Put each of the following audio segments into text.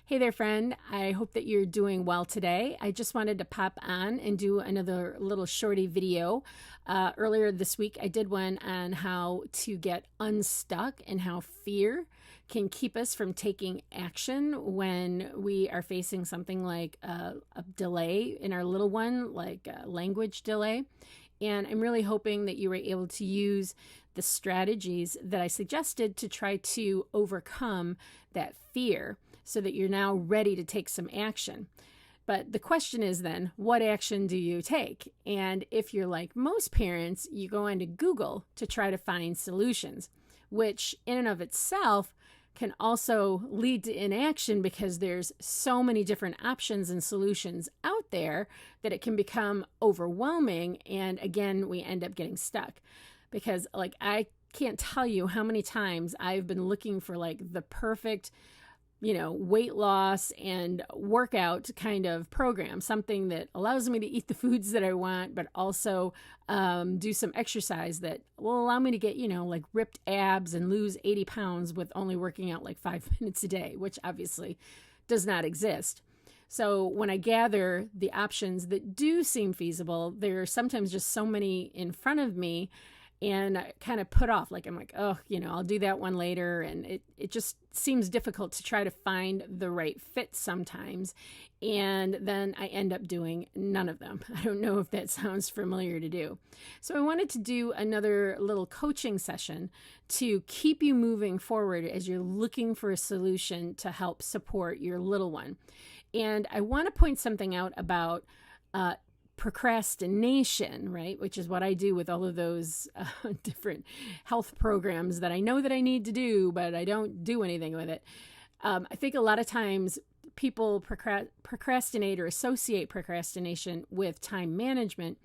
Hey there, friend. I hope that you're doing well today. I just wanted to pop on and do another little shorty video. Earlier this week, I did one on how to get unstuck and how fear can keep us from taking action when we are facing something like a delay in our little one, like a language delay. And I'm really hoping that you were able to use the strategies that I suggested to try to overcome that fear so that you're now ready to take some action. But the question is then, what action do you take? And if you're like most parents, you go into Google to try to find solutions, which in and of itself can also lead to inaction because there's so many different options and solutions out there that it can become overwhelming. And again, we end up getting stuck because I can't tell you how many times I've been looking for the perfect weight loss and workout kind of program, something that allows me to eat the foods that I want, but also do some exercise that will allow me to get, ripped abs and lose 80 pounds with only working out 5 minutes a day, which obviously does not exist. So when I gather the options that do seem feasible, there are sometimes just so many in front of me and I kind of put off, I'm like, oh, I'll do that one later. And it just seems difficult to try to find the right fit sometimes. And then I end up doing none of them. I don't know if that sounds familiar to do. So I wanted to do another little coaching session to keep you moving forward as you're looking for a solution to help support your little one. And I want to point something out about procrastination, right? Which is what I do with all of those different health programs that I know that I need to do, but I don't do anything with it. I think a lot of times people procrastinate or associate procrastination with time management.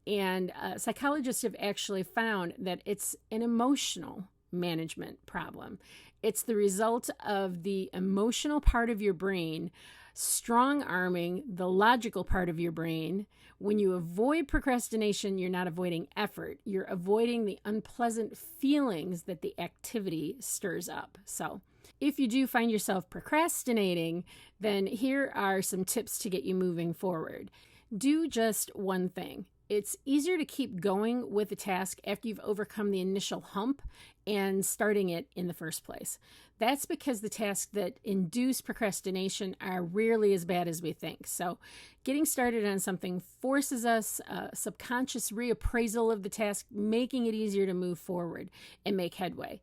And psychologists have actually found that it's an emotional management problem. It's the result of the emotional part of your brain strong arming the logical part of your brain. When you avoid procrastination, you're not avoiding effort. You're avoiding the unpleasant feelings that the activity stirs up. So if you do find yourself procrastinating, then here are some tips to get you moving forward. Do just one thing. It's easier to keep going with a task after you've overcome the initial hump and starting it in the first place. That's because the tasks that induce procrastination are rarely as bad as we think. So getting started on something forces us a subconscious reappraisal of the task, making it easier to move forward and make headway.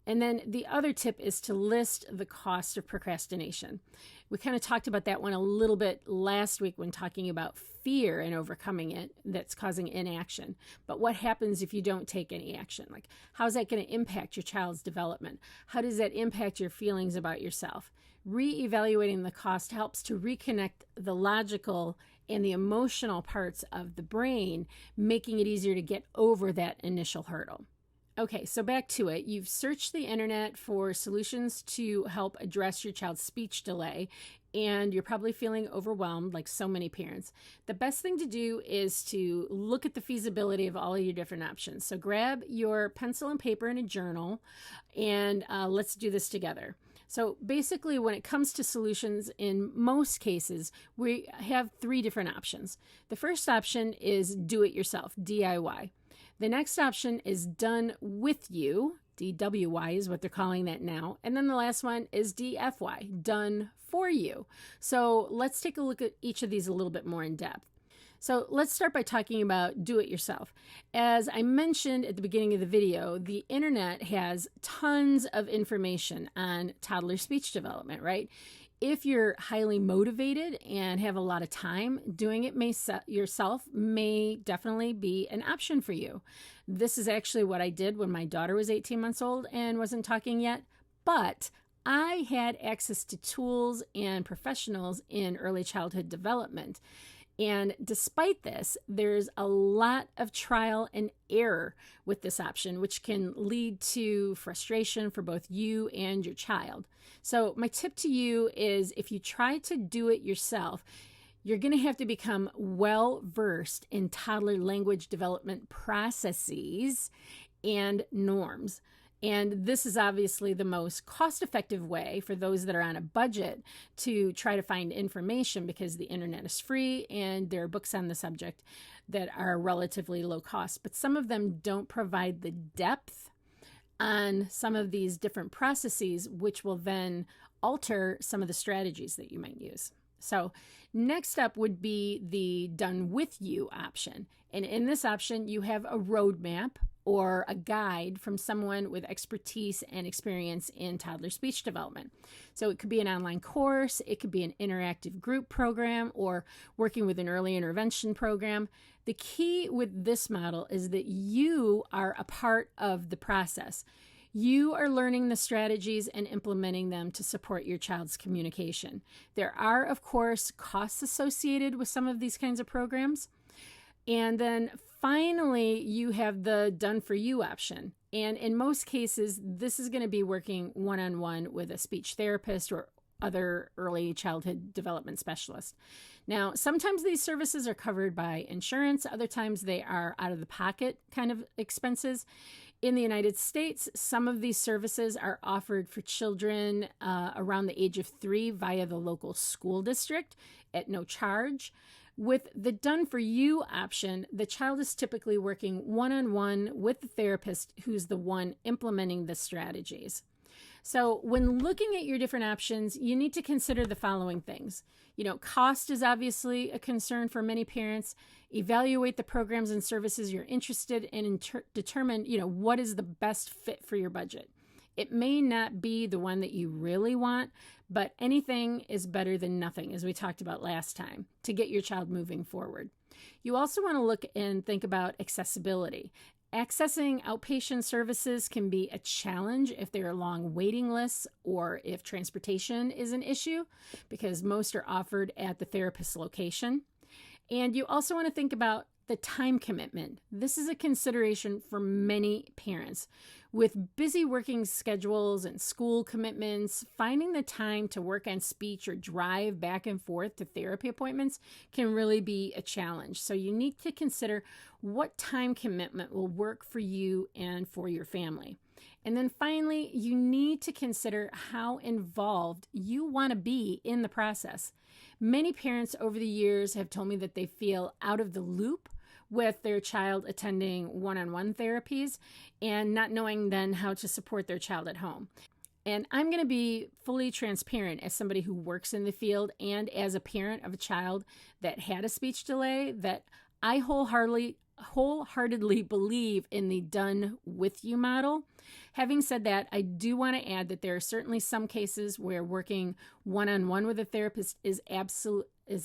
And then the other tip is to list the cost of procrastination. We kind of talked about that one a little bit last week when talking about fear and overcoming it that's causing inaction. But what happens if you don't take any action? How's that going to impact your child's development? How does that impact your feelings about yourself? Reevaluating the cost helps to reconnect the logical and the emotional parts of the brain, making it easier to get over that initial hurdle. Okay, so back to it. You've searched the internet for solutions to help address your child's speech delay, and you're probably feeling overwhelmed like so many parents. The best thing to do is to look at the feasibility of all of your different options. So grab your pencil and paper and a journal, and let's do this together. So basically, when it comes to solutions, in most cases, we have three different options. The first option is do it yourself, DIY. The next option is done with you, DWY is what they're calling that now. And then the last one is DFY, done for you. So let's take a look at each of these a little bit more in depth. So let's start by talking about do it yourself. As I mentioned at the beginning of the video, the internet has tons of information on toddler speech development, right? If you're highly motivated and have a lot of time, doing it yourself may definitely be an option for you. This is actually what I did when my daughter was 18 months old and wasn't talking yet, but I had access to tools and professionals in early childhood development. And despite this, there's a lot of trial and error with this option, which can lead to frustration for both you and your child. So my tip to you is if you try to do it yourself, you're going to have to become well-versed in toddler language development processes and norms. And this is obviously the most cost-effective way for those that are on a budget to try to find information, because the internet is free and there are books on the subject that are relatively low cost. But some of them don't provide the depth on some of these different processes, which will then alter some of the strategies that you might use. So next up would be the done with you option. And in this option, you have a roadmap or a guide from someone with expertise and experience in toddler speech development. So it could be an online course, it could be an interactive group program, or working with an early intervention program. The key with this model is that you are a part of the process. You are learning the strategies and implementing them to support your child's communication. There are, of course, costs associated with some of these kinds of programs. And then finally, you have the done for you option. And in most cases, this is going to be working one-on-one with a speech therapist or other early childhood development specialist. Now, sometimes these services are covered by insurance. Other times they are out of the pocket kind of expenses. In the United States, some of these services are offered for children around the age of 3 via the local school district at no charge. With the done for you option, the child is typically working one-on-one with the therapist who's the one implementing the strategies. So when looking at your different options, you need to consider the following things. Cost is obviously a concern for many parents. Evaluate the programs and services you're interested in and determine, what is the best fit for your budget. It may not be the one that you really want, but anything is better than nothing, as we talked about last time, to get your child moving forward. You also want to look and think about accessibility. Accessing outpatient services can be a challenge if there are long waiting lists or if transportation is an issue, because most are offered at the therapist's location. And you also want to think about the time commitment. This is a consideration for many parents. With busy working schedules and school commitments, finding the time to work on speech or drive back and forth to therapy appointments can really be a challenge. So you need to consider what time commitment will work for you and for your family. And then finally, you need to consider how involved you want to be in the process. Many parents over the years have told me that they feel out of the loop with their child attending one-on-one therapies and not knowing then how to support their child at home. And I'm going to be fully transparent as somebody who works in the field and as a parent of a child that had a speech delay, that I wholeheartedly believe in the done with you model. Having said that, I do want to add that there are certainly some cases where working one-on-one with a therapist is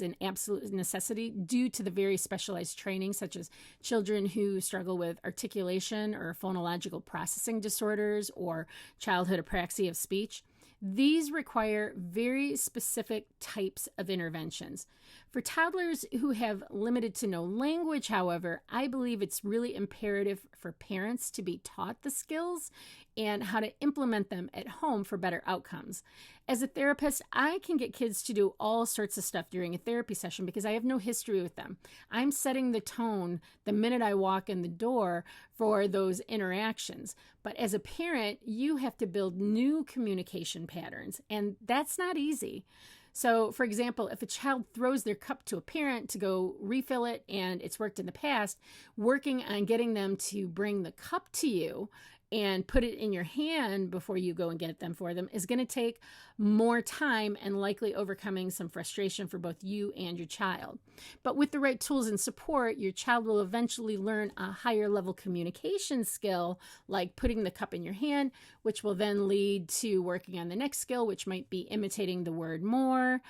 an absolute necessity due to the very specialized training, such as children who struggle with articulation or phonological processing disorders or childhood apraxia of speech. These require very specific types of interventions. For toddlers who have limited to no language, however, I believe it's really imperative for parents to be taught the skills and how to implement them at home for better outcomes. As a therapist, I can get kids to do all sorts of stuff during a therapy session because I have no history with them. I'm setting the tone the minute I walk in the door for those interactions. But as a parent, you have to build new communication patterns, and that's not easy. So, for example, if a child throws their cup to a parent to go refill it and it's worked in the past, working on getting them to bring the cup to you and put it in your hand before you go and get them for them is going to take more time and likely overcoming some frustration for both you and your child. But with the right tools and support, your child will eventually learn a higher level communication skill, like putting the cup in your hand, which will then lead to working on the next skill, which might be imitating the word more.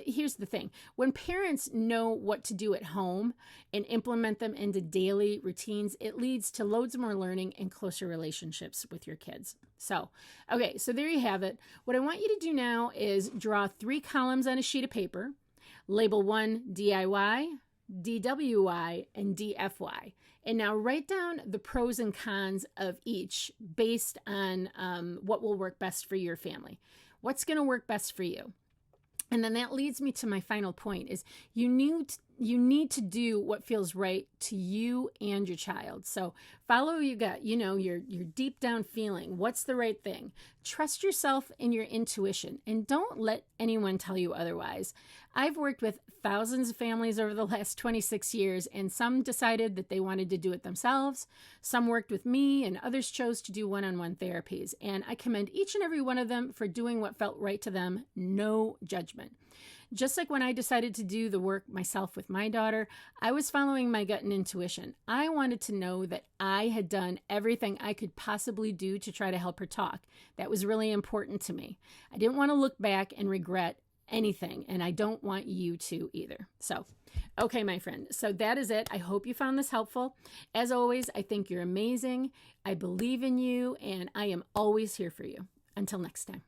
Here's the thing. When parents know what to do at home and implement them into daily routines, it leads to loads more learning and closer relationships with your kids. So there you have it. What I want you to do now is draw 3 columns on a sheet of paper, label 1 DIY, DWI, and DFY. And now write down the pros and cons of each based on what will work best for your family. What's going to work best for you? And then that leads me to my final point is you you need to do what feels right to you and your child. So follow your gut, your deep down feeling. What's the right thing? Trust yourself and your intuition, and don't let anyone tell you otherwise. I've worked with thousands of families over the last 26 years, and some decided that they wanted to do it themselves. Some worked with me, and others chose to do one-on-one therapies. And I commend each and every one of them for doing what felt right to them. No judgment. Just like when I decided to do the work myself with my daughter, I was following my gut and intuition. I wanted to know that I had done everything I could possibly do to try to help her talk. That was really important to me. I didn't want to look back and regret anything, and I don't want you to either. So, okay, my friend. So that is it. I hope you found this helpful. As always, I think you're amazing. I believe in you, and I am always here for you. Until next time.